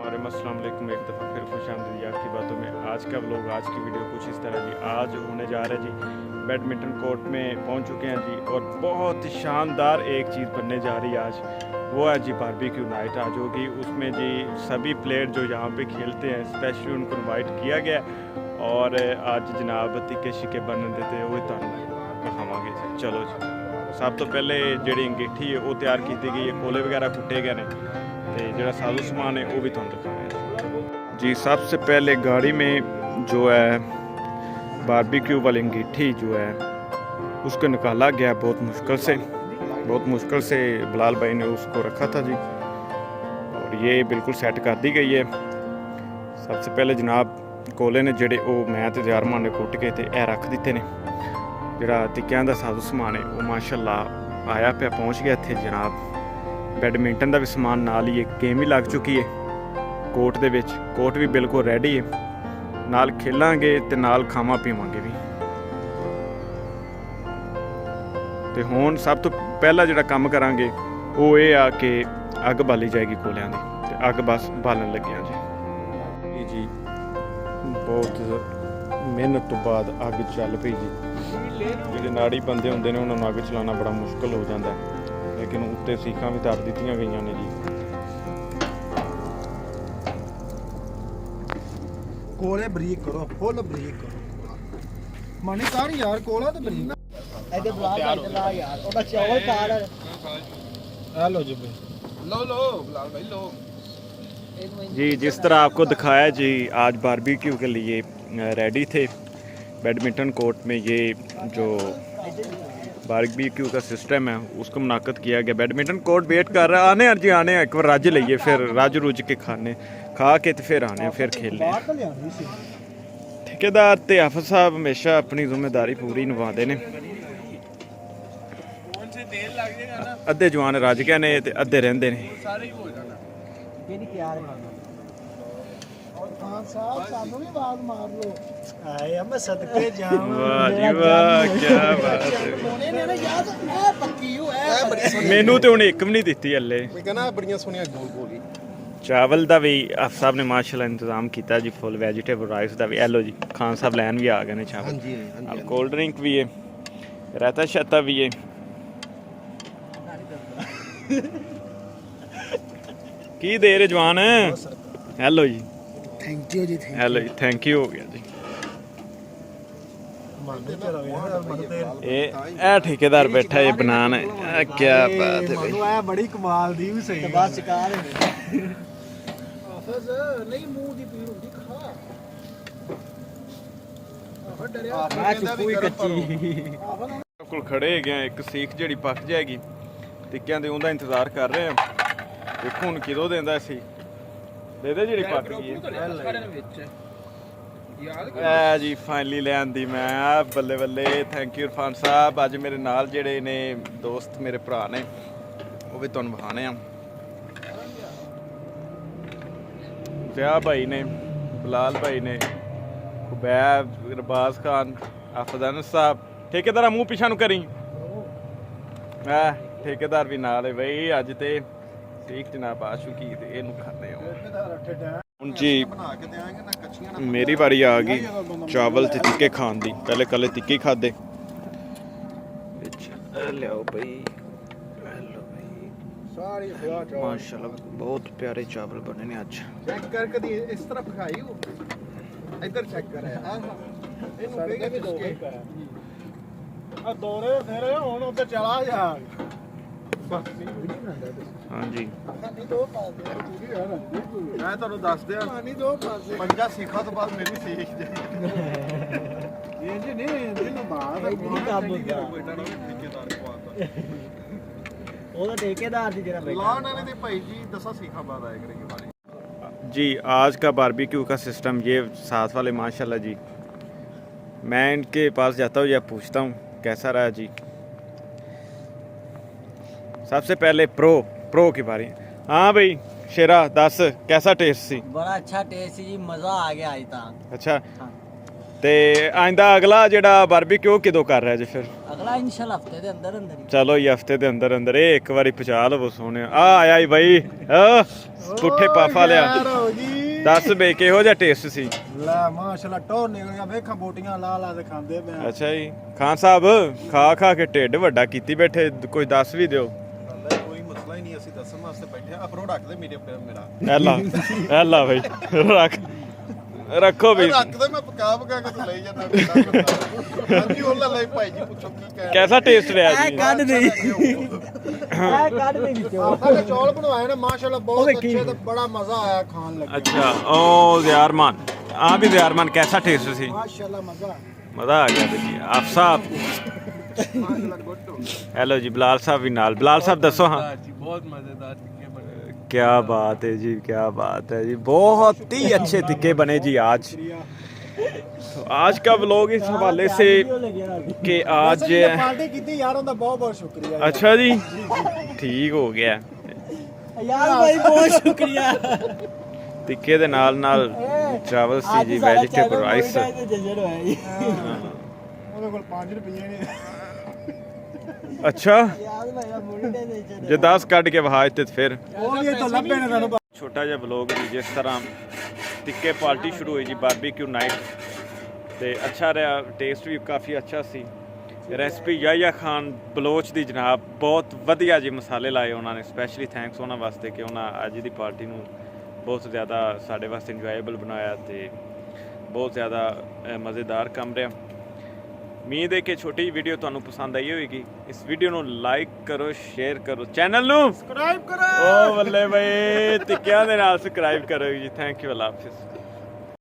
अस्सलाम वालेकुम, एक दफ़ा फिर खुश आमदीद आपकी बातों में। आज का व्लॉग, आज की वीडियो कुछ इस तरह जी। आज होने जा रहा है जी, बैडमिंटन कोर्ट में पहुंच चुके हैं जी, और बहुत ही शानदार एक चीज़ बनने जा रही है आज। वो है जी बारबेक्यू नाइट आज होगी। उसमें जी सभी प्लेयर जो यहाँ पे खेलते हैं स्पेशली उनको इन्वाइट किया गया, और आज जनाब तिक्के शिके बन देते वो दिखावांगे जी। चलो जी, सब तो पहले जी अंगीठी है वो तैयार की गई है, कोले वगैरह कुटे गए हैं, तो जो साजो समान है वो भी तुम दिखाने जी। सबसे पहले गाड़ी में जो है बारबेक्यू वाली अंगीठी जो है उसको निकाला गया बहुत मुश्किल से बिलाल भाई ने उसको रखा था जी, और ये बिल्कुल सेट कर दी गई है। सबसे पहले जनाब कोले ने जेडे वो मैं तो जार ने कुट के थे ए रख दिते ने। जोड़ा टिक्कियां का साजो समान है वो माशाल्लाह आया पे पहुँच गया थे जनाब। बैडमिंटन का भी समान नाल ही गेम भी लग चुकी है कोर्ट दे विच, कोर्ट भी बिल्कुल रेडी है, नाल खेलांगे ते नाल खावा पीवांगे भी। तो हुण सब तो पहला जिहड़ा काम करांगे वो ये आ कि अग बाली जाएगी कोलियां दी, ते अग बस बालन लगे जी। जी बहुत मेहनत तो बाद अग चल पई जी। जिहड़े नाड़ी बंदे हुंदे ने उन्हां नूं अग चलाना बड़ा मुश्किल हो जाता है, लेकिन उत्ते सीखां भी धर दित्तियां गईयां ने जी। कोले बरीक करो, फुल बरीक करो। मानी कार यार कोला तो बरीक ऐसे बुला ला यार ओदा चावल कार आ लो जी भाई, लो बिलाल भाई लो जी। जिस तरह आपको दिखाया जी, आज बारबेक्यू के लिए रेडी थे बैडमिंटन कोर्ट में। ये जो बारबेक्यू का सिस्टम है उसको मुनाकद किया गया। बैडमिंटन कोर्ट वेट कर रहा है, आने जी आने एक बार रज लीए, फिर रज रुज के खा के तो फिर आने फिर खेलने। ठेकेदार ते हाफिज साहब हमेशा अपनी जिम्मेदारी पूरी निभाते हैं। अद्धे जवान रज गए ने ते अद्धे रहिंदे ने। जेडी प्यार है खान साहब सानू भी आवाज मार लो। आए मैं सदके जाऊं। वाह जी वाह, क्या बात है। मोने ने ना याद ए पक्की हो ए मेनू तो हुण एक भी नहीं दित्ती हल्ले। मैं कहना बड़ियां सोहणियां गोल गोल ही चावल का भी आप साहब ने माशाल्लाह इंतजाम किया जी, फुल वैजीटेबल राइस का भी। एलो जी खान साहब लैन भी आ गए ने चावल। हां जी कोल्ड ड्रिंक भी है, रायता शाता भी है। की दे रहे जवान? हेलो जी, थैंक यू जी। हेलो जी, थैंक यू हो गया जी। ए ठेकेदार बैठा है बनान, क्या बात है भाई। आया बड़ी कमाल दी भी सही बस कार है हाफिज नहीं मुंह दी पीड़ होती खा डरिया मैं चुप्पू ही कच्ची बिल्कुल खड़े गए। एक सीख ਜਿਹੜੀ ਪੱਕ ਜਾਏਗੀ, ਟਿੱਕਿਆਂ ਦੇ ਉਹਦਾ ਇੰਤਜ਼ਾਰ ਕਰ ਰਹੇ ਆ। ਦੇਖੋ ਹੁਣ ਕਿਦੋਂ ਦਿੰਦਾ ਸੀ, ਦੇ ਦੇ ਜਿਹੜੀ ਪੱਕ ਗਈ ਹੈ ਜੀ। ਫਾਈਨਲੀ ਲੈ ਆਂਦੀ ਮੈਂ ਆ, ਬੱਲੇ ਬੱਲੇ। ਥੈਂਕ ਯੂ ਇਰਫਾਨ ਸਾਹਿਬ। ਅੱਜ ਮੇਰੇ ਨਾਲ ਜਿਹੜੇ ਨੇ ਦੋਸਤ ਮੇਰੇ ਭਰਾ ਨੇ ਉਹ ਵੀ ਤੁਹਾਨੂੰ ਵਿਖਾਣੇ ਆ। ਵਿਆਹ ਭਾਈ ਨੇ, ਬਿਲਾਲ ਭਾਈ ਨੇ, ਖੁਬੈਬ, ਰਬਾਜ਼ ਖਾਨ, ਅਫਜ਼ਾਨ ਸਾਹਿਬ। ਠੇਕੇਦਾਰ ਮੂੰਹ ਪਿਛਾ ਨੂੰ ਕਰੀ। ਠੇਕੇਦਾਰ ਵੀ ਨਾਲ ਹੈ ਬਈ। ਅੱਜ ਤੇ ਠੀਕ ਜਨਾਬ ਆ ਚੁੱਕੀ ਤੇ ਇਹਨੂੰ ਖਾਂਦੇ ਹੋ ਹੁਣ ਜੀ। ਮੇਰੀ ਵਾਰੀ ਆ ਗਈ ਚਾਵਲ ਤੇ ਟਿੱਕੇ ਖਾਣ ਦੀ। ਪਹਿਲੇ ਕੱਲੇ ਟਿੱਕੇ ਖਾਦੇ, ਲਿਆਓ ਬਈ। सारी माशाल्लाह बहुत प्यारे चावल बने ने आज। चेक कर कदी इस तरफ खाई हो, इधर चेक कर ਇਹਨੂੰ ਕਹੇਗਾ ਵੀ ਦੋ ਆ ਦੋਰੇ ਫੇਰ ਹੁਣ ਉੱਤੇ ਚਲਾ ਜਾ। हाँ जी, ਪਾਣੀ ਦੋ ਪਾ ਦੇ ਪੂਰੀ ਹੈ ਨਾ। ਮੈਂ ਤੁਹਾਨੂੰ ਦੱਸ ਦਿਆਂ ਪਾਣੀ ਦੋ ਪਾਸੇ ਪੰਜਾ ਸਿੱਖਾ ਤੋਂ ਬਾਅਦ ਮੇਰੀ ਸਿੱਖ ਜਾਈ। ਇਹ ਜੀ ਨਹੀਂ ਇਹਨੂੰ ਬਾਅਦ ਨਹੀਂ ਕੰਮ ਹੁੰਦਾ। ਬੇਟਾ ਨਾ ਠੇਕੇਦਾਰ ਕੋ ਆਤਾ ਉਹਦਾ ਠੇਕੇਦਾਰ ਸੀ ਜਿਹੜਾ ਬੈਠਾ ਲਾਣ ਵਾਲੇ ਦੇ ਭਾਈ ਜੀ ਦਸਾਂ ਸਿੱਖਾਂ ਬਾਅਦ ਆਇਆ ਕਰੇਗੀ ਵਾਲੀ जी। आज का बारबेक्यू का सिस्टम ये साथ वाले माशाल्लाह जी। मैं इनके पास जाता हूँ या पूछता हूँ कैसा रहा जी। सबसे पहले प्रो की बारी। हाँ भाई शेरा दस कैसा टेस्ट सी? बड़ा अच्छा टेस्ट जी, मजा आ गया आज तक। अच्छा ते आइंदा अगला जेड़ा बारबेक्यू किदों कर रहा जी फिर? ਅਗਲਾ ਇਨਸ਼ਾਅੱਲਾ ਹਫਤੇ ਦੇ ਅੰਦਰ ਅੰਦਰ ਹੀ ਚਲੋ ਜੀ ਹਫਤੇ ਦੇ ਅੰਦਰ ਅੰਦਰ ਇਹ ਇੱਕ ਵਾਰੀ ਪਹੁੰਚਾ ਲਵੋ ਸੋਹਣਿਆ ਆ ਆਇਆ ਈ ਬਾਈ ਪੁੱਠੇ ਪਾਫਾ ਲਿਆ ਯਾਰ ਹੋ ਗਈ ਦੱਸ ਬੇ ਕਿਹੋ ਜਿਹਾ ਟੇਸਟ ਸੀ ਲੈ ਮਾਸ਼ਾਅੱਲਾ ਟੋਰ ਨਿਕਲ ਗਿਆ ਵੇਖਾਂ ਬੋਟੀਆਂ ਲਾ ਲਾ ਕੇ ਖਾਂਦੇ ਪਏ ਅੱਛਾ ਜੀ ਖਾਨ ਸਾਹਿਬ ਖਾ ਖਾ ਕੇ ਢਿੱਡ ਵੱਡਾ ਕੀਤੀ ਬੈਠੇ ਕੋਈ ਦੱਸ ਵੀ ਦਿਓ ਕੋਈ ਮਸਲਾ ਹੀ ਨਹੀਂ ਅਸੀਂ ਦੱਸਣ ਵਾਸਤੇ ਬੈਠੇ ਆ ਪ੍ਰੋਡਕਟ ਦੇ ਮੇਰਾ ਐਲਾ ਬਾਈ ਰੱਖੋ ਵੀ ਰੱਖਦੇ ਮੈਂ ਪਕਾ ਪਕਾ ਕੇ ਤੂੰ ਲਈ ਜਾਂਦਾ ਹਾਂਜੀ ਉਹਨਾਂ ਲਈ ਭਾਈ ਜੀ ਪੁੱਛੋ ਕੀ ਕਹਿ ਕੈਸਾ ਟੇਸਟ ਰਿਹਾ ਇਹ ਜੀ ਕੱਢ ਦੇ ਇਹ ਕੱਢ ਦੇ ਵਿੱਚੋਂ ਸਾਡੇ ਚੌਲ ਬਣਵਾਏ ਨੇ ਮਾਸ਼ਾਅੱਲਾ ਬਹੁਤ ਅੱਛੇ ਤੇ ਬੜਾ ਮਜ਼ਾ ਆਇਆ ਖਾਣ ਲੱਗੇ अच्छा ओ ज़ियारमान हाँ भी ज़ियारमान कैसा टेस्ट सी ਮਾਸ਼ਾਅੱਲਾ ਮਜ਼ਾ मज़ा आ गया जी आप साहब ਮਾਸ਼ਾਅੱਲਾ ਗੁੱਡ हेलो जी बिलाल साहब भी नाल बिलाल साहब दसो हाँ ਜੀ ਬਹੁਤ ਮਜ਼ੇਦਾਰ ਟਿੱਕੇ ਬਣੇ क्या बात है जी क्या बात है जी बहुत ही अच्छे टिक्के बने जी आज तो आज का व्लॉग इस हवाले से कि आज ਪਾਰਟੀ ਕੀਤੀ ਯਾਰ ਉਹਦਾ ਬਹੁਤ ਬਹੁਤ ਸ਼ੁਕਰੀਆ अच्छा जी ठीक हो गया ਯਾਰ ਭਾਈ ਬਹੁਤ ਸ਼ੁਕਰੀਆ टिक्के दे नाल चावल सी जी वेजिटेबल राइस ਜਜਰ ਹੋਇਆ ਜੀ ਉਹਦੇ ਕੋਲ 5 ਰੁਪਏ ਨੇ अच्छा ਯਾਰ ਭਾਈ ਮੁੰਡੇ ਦੇ ਜਜਰ ਜੇ 10 ਕੱਢ ਕੇ ਵਹਾਜ ਤੇ ਫਿਰ ਉਹ ਵੀ ਇੱਥੋਂ ਲੱਭੇ ਨੇ ਤੁਹਾਨੂੰ ਛੋਟਾ ਜਿਹਾ ਵਲੌਗ ਜੀ ਜਿਸ ਤਰ੍ਹਾਂ ਟਿੱਕੇ ਪਾਰਟੀ ਸ਼ੁਰੂ ਹੋਈ ਜੀ ਬਾਰਬੀਕਿਊ ਨਾਈਟ ਤੇ ਅੱਛਾ ਰਿਹਾ ਟੇਸਟ ਵੀ ਕਾਫੀ ਅੱਛਾ ਸੀ ਰੈਸਪੀ ਯਾਹਿਆ ਖਾਨ ਬਲੋਚ ਦੀ ਜਨਾਬ ਬਹੁਤ ਵਧੀਆ ਜੀ ਮਸਾਲੇ ਲਾਏ ਉਹਨਾਂ ਨੇ ਸਪੈਸ਼ਲੀ ਥੈਂਕਸ ਉਹਨਾਂ ਵਾਸਤੇ ਕਿ ਉਹਨਾਂ ਅੱਜ ਦੀ ਪਾਰਟੀ ਨੂੰ ਬਹੁਤ ਜ਼ਿਆਦਾ ਸਾਡੇ ਵਾਸਤੇ ਇੰਜੋਏਬਲ ਬਣਾਇਆ ਤੇ ਬਹੁਤ ਜ਼ਿਆਦਾ ਮਜ਼ੇਦਾਰ ਕੰਮ ਰਿਹਾ ਉਮੀਦ ਹੈ ਕਿ ਛੋਟੀ ਜਿਹੀ ਵੀਡੀਓ ਤੁਹਾਨੂੰ ਪਸੰਦ ਆਈ ਹੋਵੇਗੀ ਇਸ ਵੀਡੀਓ ਨੂੰ ਲਾਈਕ ਕਰੋ ਸ਼ੇਅਰ ਕਰੋ ਚੈਨਲ ਨੂੰ ਸਬਸਕ੍ਰਾਈਬ ਕਰੋ ਓ ਬੱਲੇ ਬਈ ਟਿੱਕਿਆਂ ਦੇ ਨਾਲ ਸਬਸਕ੍ਰਾਈਬ ਕਰੋ ਜੀ ਥੈਂਕ ਯੂ ਅੱਲਾ ਹਾਫਿਜ਼